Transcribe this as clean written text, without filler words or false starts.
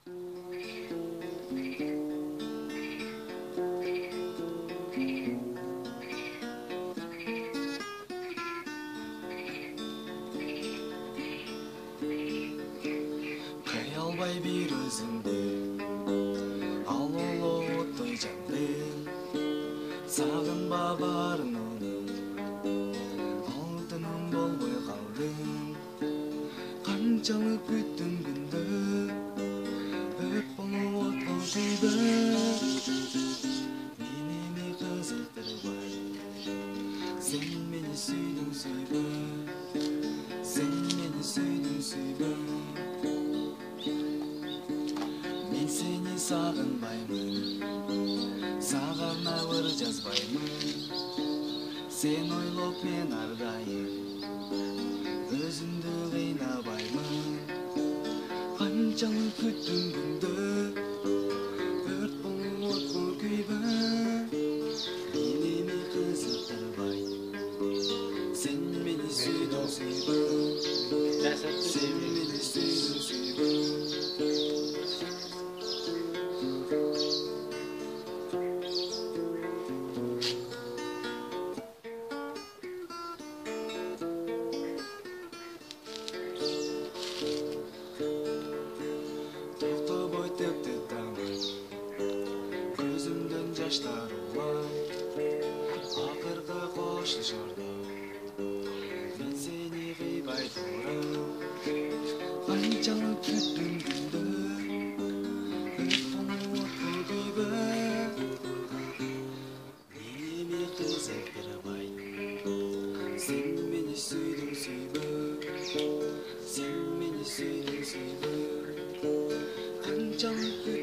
Кыялбай бир өзүңдү ал улуу оттой жандым сагынба барынуну алтыным болбой калдым канчалык күттүм күндө өрт болуп отко күйдө мени кызыктырбай сен мени сүйдүң сүйбөй сен мени сүйдүң сүйбөй мен сени сагынбаймын сага арнабыр жазбаймын сен ойлоп мен ар дайым өзүмдү кыйнабаймын канчалык күттүм күндө өрт болуп отко күйбөй мени кызыктырбай сен мени сүйдүң сүйбөй сен мени сүйдүң сүйбөй Токтобой тепти тамай көзүмдөн жаштар улай акыркы коштошордо мен сени кыйбай турам канчалык күттүм күндө өрт болуп отко күйбөй мени кызыктырбай сен мени сүйдүң сүйбөй сен мени сүйдүң сүйбөй канчалык